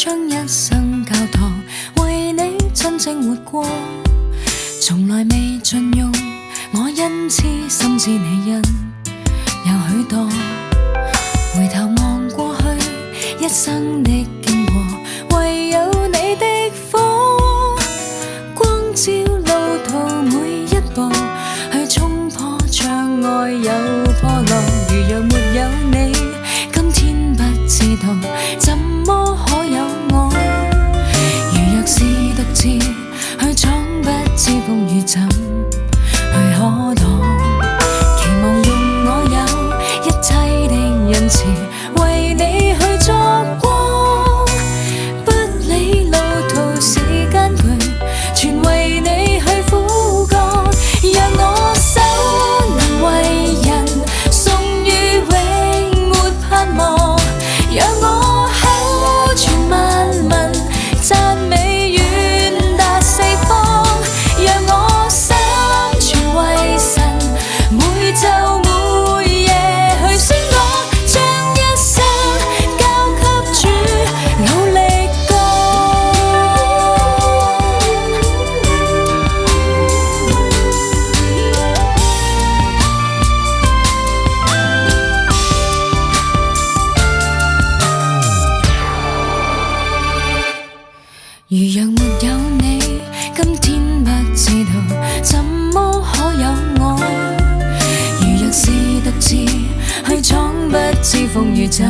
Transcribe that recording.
將一生交託，為你真正活過，從來未盡用，我因痴心知你人有許多。回頭望過去，一生的經過，唯有你的火，光照路途每一步，去衝破障礙有破落。如若沒有你，今天不知道怎麼可有我。如若是獨自去闖，不知風雨怎去可擋。期望用我有一切的仁慈，為你去作光，不理路途是艱巨，全為你去苦幹。讓我手能為人送予永沒盼望，讓我口傳萬民讚美遠達四方，讓我心全為神每晝每夜去宣講，將一生交給主努力幹。如若沒有你，今天不知道怎麼可有我。如若是獨自去闖，不知風雨怎